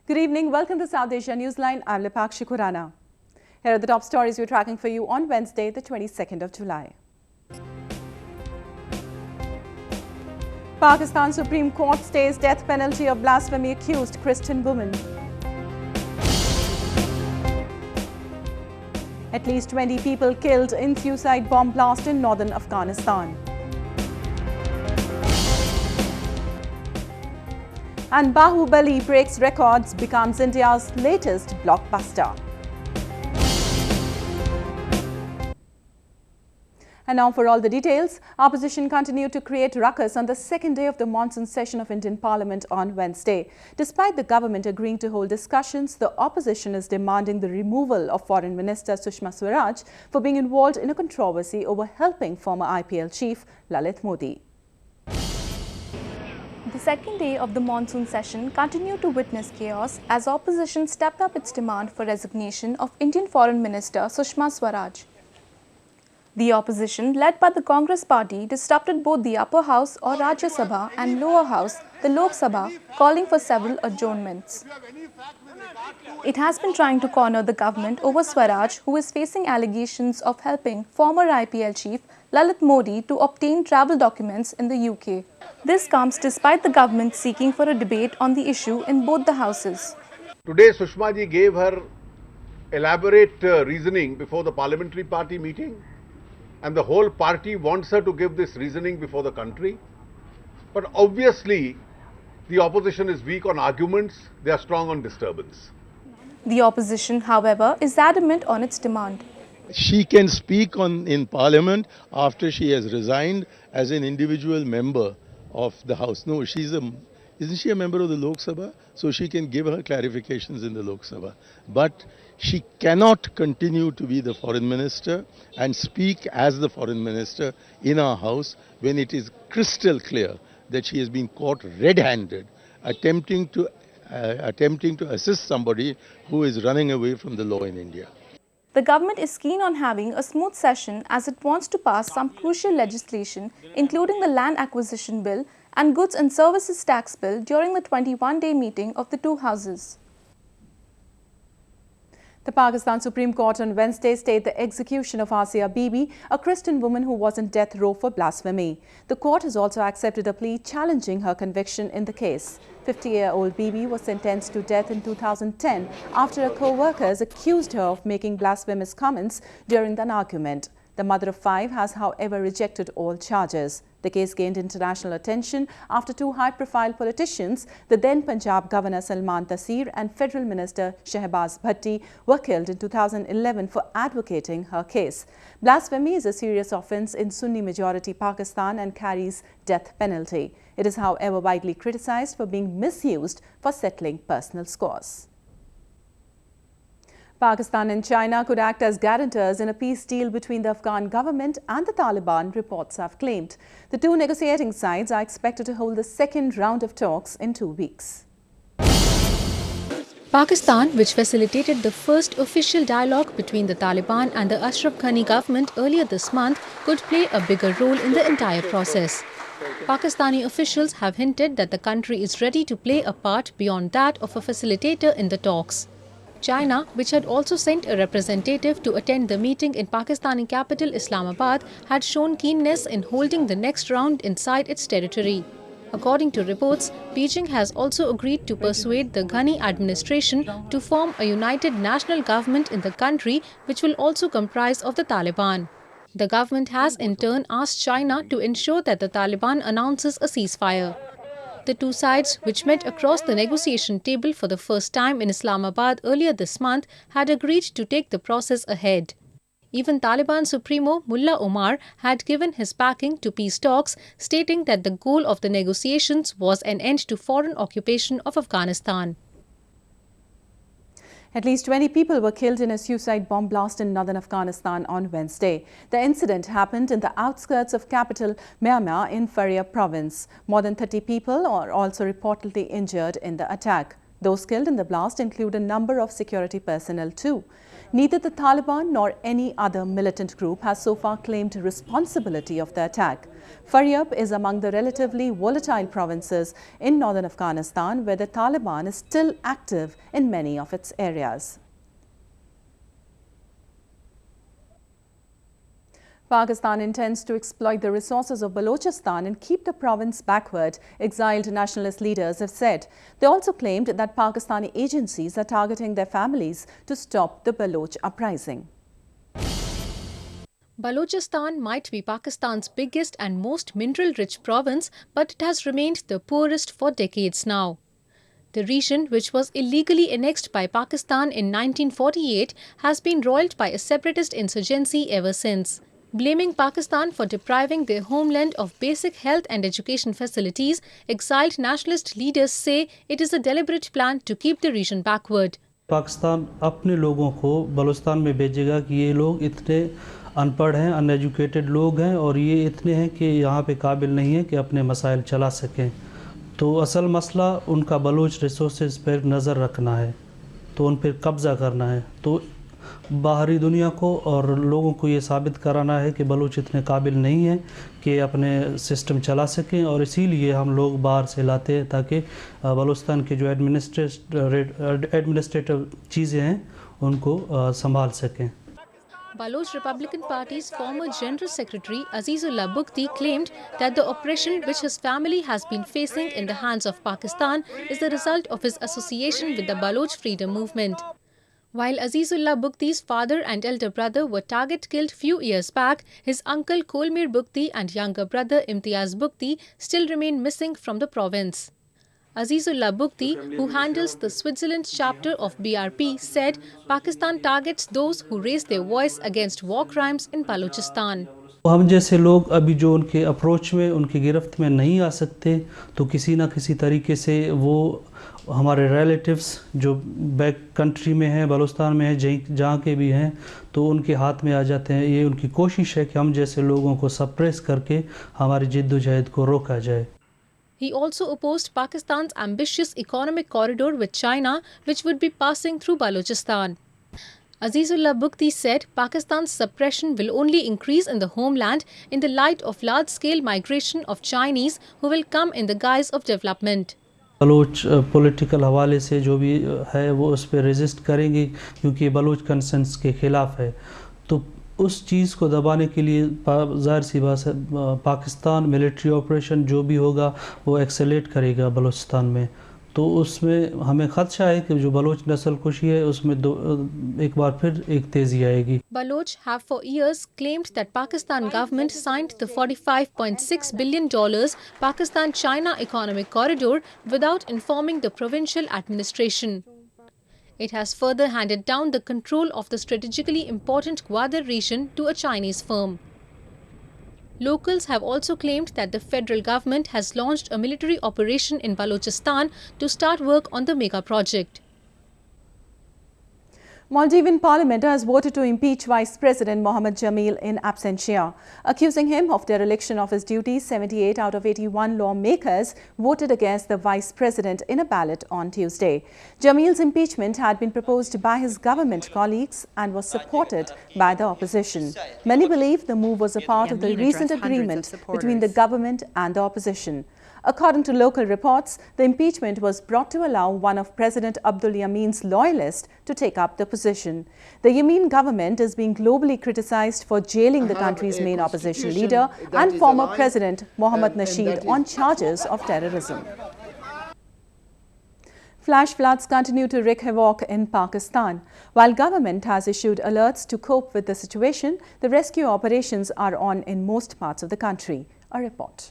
Good evening. Welcome to South Asia Newsline. I'm Lipakshi Khurana. Here are the top stories we're tracking for you on Wednesday, the 22nd of July. Pakistan Supreme Court stays death penalty of blasphemy accused Christian woman. At least 20 people killed in suicide bomb blast in northern Afghanistan. And Baahubali breaks records, becomes India's latest blockbuster. And now for all the details, opposition continued to create ruckus on the second day of the monsoon session of Indian Parliament on Wednesday. Despite the government agreeing to hold discussions, the opposition is demanding the removal of Foreign Minister Sushma Swaraj for being involved in a controversy over helping former IPL chief Lalit Modi. The second day of the monsoon session continued to witness chaos as opposition stepped up its demand for resignation of Indian Foreign Minister Sushma Swaraj. The opposition, led by the Congress party, disrupted both the upper house or Rajya Sabha and lower house, the Lok Sabha, calling for several adjournments. It has been trying to corner the government over Swaraj, who is facing allegations of helping former IPL chief Lalit Modi to obtain travel documents in the UK. This comes despite the government seeking for a debate on the issue in both the houses. Today, Sushma ji gave her elaborate reasoning before the parliamentary party meeting, and the whole party wants her to give this reasoning before the country. But obviously, the opposition is weak on arguments, they are strong on disturbance. The opposition, however, is adamant on its demand. She can speak in Parliament after she has resigned as an individual member of the House. No, isn't she a member of the Lok Sabha? So she can give her clarifications in the Lok Sabha. But she cannot continue to be the foreign minister and speak as the foreign minister in our house when it is crystal clear that she has been caught red-handed attempting to assist somebody who is running away from the law in India. The government is keen on having a smooth session as it wants to pass some crucial legislation, including the Land Acquisition Bill and Goods and Services Tax Bill during the 21-day meeting of the two houses. The Pakistan Supreme Court on Wednesday stayed the execution of Asia Bibi, a Christian woman who was in death row for blasphemy. The court has also accepted a plea challenging her conviction in the case. 50-year-old Bibi was sentenced to death in 2010 after her co-workers accused her of making blasphemous comments during an argument. The mother of five has, however, rejected all charges. The case gained international attention after two high-profile politicians, the then Punjab Governor Salman Taseer and Federal Minister Shehbaz Bhatti, were killed in 2011 for advocating her case. Blasphemy is a serious offence in Sunni-majority Pakistan and carries death penalty. It is, however, widely criticised for being misused for settling personal scores. Pakistan and China could act as guarantors in a peace deal between the Afghan government and the Taliban, reports have claimed. The two negotiating sides are expected to hold the second round of talks in 2 weeks. Pakistan, which facilitated the first official dialogue between the Taliban and the Ashraf Ghani government earlier this month, could play a bigger role in the entire process. Pakistani officials have hinted that the country is ready to play a part beyond that of a facilitator in the talks. China, which had also sent a representative to attend the meeting in Pakistani capital Islamabad, had shown keenness in holding the next round inside its territory. According to reports, Beijing has also agreed to persuade the Ghani administration to form a united national government in the country, which will also comprise of the Taliban. The government has in turn asked China to ensure that the Taliban announces a ceasefire. The two sides, which met across the negotiation table for the first time in Islamabad earlier this month, had agreed to take the process ahead. Even Taliban Supremo Mullah Omar had given his backing to peace talks, stating that the goal of the negotiations was an end to foreign occupation of Afghanistan. At least 20 people were killed in a suicide bomb blast in northern Afghanistan on Wednesday. The incident happened in the outskirts of capital Myanmar in Faryab province. More than 30 people are also reportedly injured in the attack. Those killed in the blast include a number of security personnel too. Neither the Taliban nor any other militant group has so far claimed responsibility of the attack. Faryab is among the relatively volatile provinces in northern Afghanistan, where the Taliban is still active in many of its areas. Pakistan intends to exploit the resources of Balochistan and keep the province backward, exiled nationalist leaders have said. They also claimed that Pakistani agencies are targeting their families to stop the Baloch uprising. Balochistan might be Pakistan's biggest and most mineral-rich province, but it has remained the poorest for decades now. The region, which was illegally annexed by Pakistan in 1948, has been roiled by a separatist insurgency ever since. Blaming Pakistan for depriving their homeland of basic health and education facilities, exiled nationalist leaders say it is a deliberate plan to keep the region backward. Pakistan अपने लोगों को बलूचिस्तान में भेजेगा कि ये लोग इतने अनपढ़ हैं, अनएजुकेटेड लोग हैं और ये इतने हैं कि यहाँ पे काबिल नहीं है कि अपने मसाइल चला सकें। तो असल मसला उनका बलूच रिसोर्सेज पर नज़र रखना है, तो उन पर कब्ज़ा करना है। तो बाहरी दुनिया को और लोगों को ये साबित कराना है कि बलूच इतने काबिल नहीं हैं कि अपने सिस्टम चला सकें, और इसीलिए हम लोग बाहर से लाते हैं ताकि बलूचिस्तान के जो एडमिनिस्ट्रेटिव चीज़ें हैं उनको संभाल सकें। Baloch Republican Party's former General Secretary Azizullah Bukti claimed that the oppression which his family has been facing in the hands of Pakistan is the result of his association with the Baloch Freedom Movement. While Azizullah Bukti's father and elder brother were target-killed few years back, his uncle Kolmir Bukti and younger brother Imtiaz Bukti still remain missing from the province. Azizullah Bukti, who handles the Switzerland chapter of BRP, said Pakistan targets those who raise their voice against war crimes in Balochistan. हम जैसे लोग अभी जो उनके approach में उनकी गिरफ्त में नहीं आ सकते, तो किसी ना किसी तरीके से वो हमारे रिलेटिव्स जो बैक कंट्री में हैं, बलूचिस्तान में हैं, जहाँ के भी हैं, तो उनके हाथ में आ जाते हैं। ये उनकी कोशिश है कि हम जैसे लोगों को सप्रेस करके हमारी जिद्दोजहद को रोका जाए। He also opposed Pakistan's ambitious economic corridor with China, which would be passing through Balochistan. Azizullah Bukti said Pakistan's suppression will only increase in the homeland in the light of large-scale migration of Chinese who will come in the guise of development. Baloch political हवाले से जो भी है वो उस पर resist करेंगे, क्योंकि बलूच कंसेंस के ख़िलाफ़ है। तो उस चीज़ को दबाने के लिए ज़ाहिर सी बात है पाकिस्तान मिलिट्री ऑपरेशन जो भी होगा वो एक्सेलेट करेगा बलूचिस्तान में। तो उसमें हमें खदशा है कि जो बलोच नस्ल कुशी है उसमें एक बार फिर एक तेज़ी आएगी। Baloch have for years claimed that Pakistan government signed the $45.6 billion Pakistan-China economic corridor without informing the provincial administration. It has further handed down the control of the strategically important Gwadar region to a Chinese firm. Locals have also claimed that the federal government has launched a military operation in Balochistan to start work on the mega project. Maldivian Parliament has voted to impeach Vice President Mohammed Jamil in absentia. Accusing him of dereliction of his duties, 78 out of 81 lawmakers voted against the Vice President in a ballot on Tuesday. Jamil's impeachment had been proposed by his government colleagues and was supported by the opposition. Many believe the move was a part of the recent agreement between the government and the opposition. According to local reports, the impeachment was brought to allow one of President Abdul Yameen's loyalists to take up the position. The Yameen government is being globally criticized for jailing the country's main opposition leader and former President Mohammad Nasheed on charges of terrorism. Flash floods continue to wreak havoc in Pakistan. While government has issued alerts to cope with the situation, the rescue operations are on in most parts of the country. A report.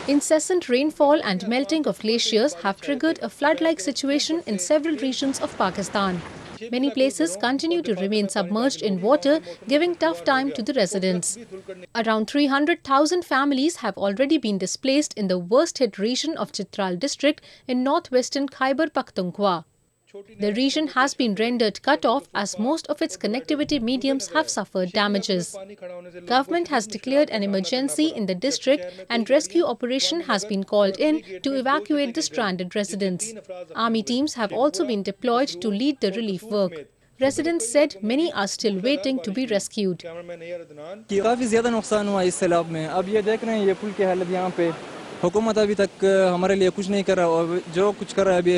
Incessant rainfall and melting of glaciers have triggered a flood-like situation in several regions of Pakistan. Many places continue to remain submerged in water, giving tough time to the residents. Around 300,000 families have already been displaced in the worst-hit region of Chitral district in northwestern Khyber Pakhtunkhwa. The region has been rendered cut off as most of its connectivity mediums have suffered damages. Government has declared an emergency in the district and rescue operation has been called in to evacuate the stranded residents. Army teams have also been deployed to lead the relief work. Residents said many are still waiting to be rescued. काफ़ी ज़्यादा नुकसान हुआ इस सैलाब में। अब ये देख रहे हैं ये पुल की हालत यहाँ पे। हुकूमत अभी तक हमारे लिए कुछ नहीं कर रहा और जो कुछ कर रहा है अभी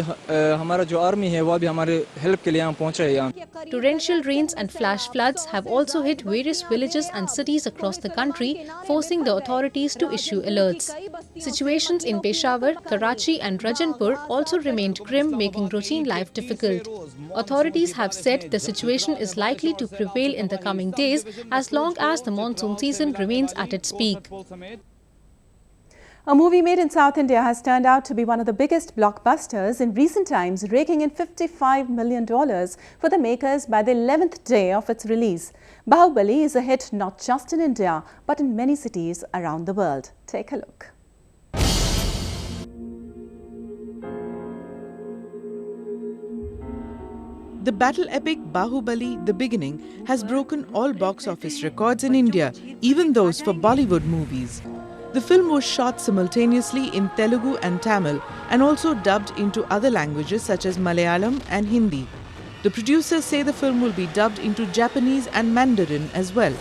हमारा जो आर्मी है वो अभी हमारे हेल्प के लिए यहाँ पहुँच रहे हैं यहाँ। Torrential rains and flash floods have also hit various villages and cities across the country, forcing the authorities to issue alerts. Situations in Peshawar, Karachi and Rajanpur also remained grim, making routine life difficult. Authorities have said the situation is likely to prevail in the coming days as long as the monsoon season remains at its peak. A movie made in South India has turned out to be one of the biggest blockbusters in recent times, raking in $55 million for the makers by the 11th day of its release. Baahubali is a hit not just in India, but in many cities around the world. Take a look. The battle epic Baahubali, The Beginning, has broken all box office records in India, even those for Bollywood movies. The film was shot simultaneously in Telugu and Tamil and also dubbed into other languages such as Malayalam and Hindi. The producers say the film will be dubbed into Japanese and Mandarin as well.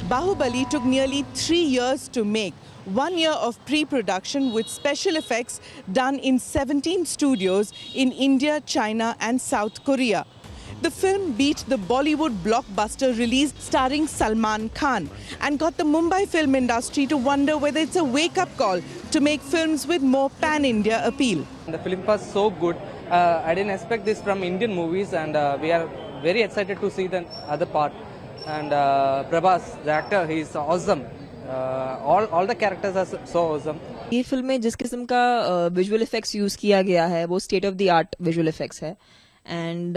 Baahubali took nearly 3 years to make. 1 year of pre-production with special effects done in 17 studios in India, China and South Korea. The film beat the Bollywood blockbuster release starring Salman Khan and got the Mumbai film industry to wonder whether it's a wake-up call to make films with more pan-India appeal. The film was so good. I didn't expect this from Indian movies and we are very excited to see the other part. And Prabhas, the actor, he is awesome. All the characters are so awesome. ये film में जिस किस्म का visual effects use किया गया है वो state of the art visual effects है एंड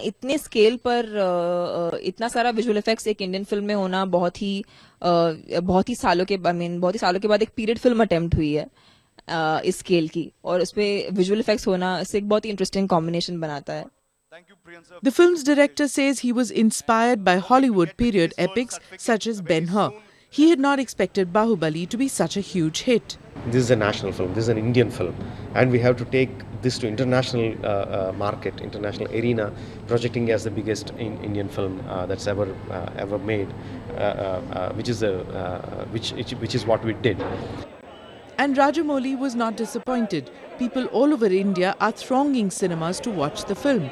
इतने स्केल पर इतना सारा विजुअल इफेक्ट्स एक इंडियन फिल्म में होना बहुत ही सालों के बाद एक पीरियड फिल्म अटेम्प्ट हुई है इस स्केल की और उसमें विजुअल इफेक्ट्स होना इससे एक बहुत ही इंटरेस्टिंग कॉम्बिनेशन बनाता है. The film's director says he was inspired by Hollywood period epics such as Ben-Hur. He had not expected Baahubali to be such a huge hit. This is a national film, this is an Indian film, and we have to take this to international market, international arena, projecting as the biggest Indian film that's ever made, which is what we did. And Rajamouli was not disappointed. People all over India are thronging cinemas to watch the film.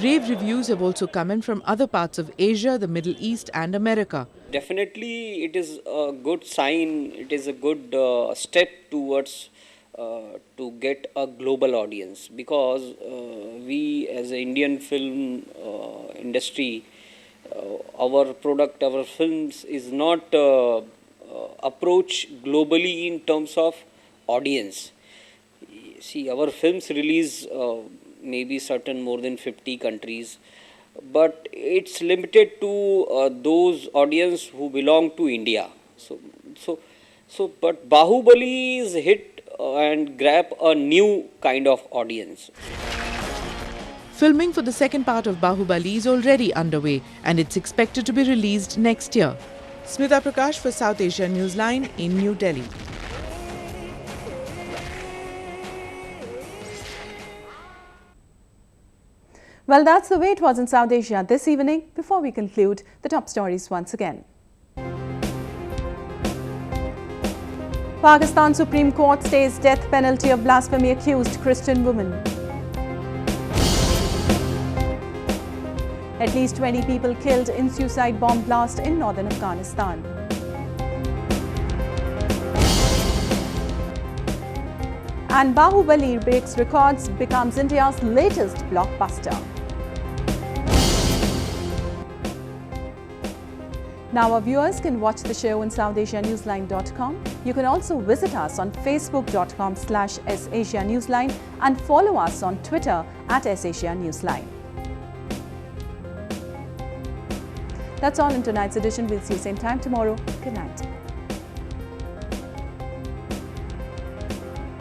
Rave reviews have also come in from other parts of Asia, the Middle East and America. Definitely it is a good sign, it is a good step towards to get a global audience, because we as an Indian film industry, our product, our films is not approach globally in terms of audience. See, our films release maybe certain more than 50 countries, but it's limited to those audience who belong to India. But Baahubali is hit and grab a new kind of audience. Filming for the second part of Baahubali is already underway and it's expected to be released next year. Smita Prakash for South Asia Newsline in New Delhi. Well, that's the way it was in South Asia this evening. Before we conclude, the top stories once again. Pakistan Supreme Court stays death penalty of blasphemy accused Christian woman. At least 20 people killed in suicide bomb blast in northern Afghanistan. And Baahubali breaks records, becomes India's latest blockbuster. Now our viewers can watch the show on SouthAsiaNewsline.com. You can also visit us on Facebook.com/SAsiaNewsline and follow us on Twitter @SAsiaNewsline. That's all in tonight's edition. We'll see you same time tomorrow. Good night.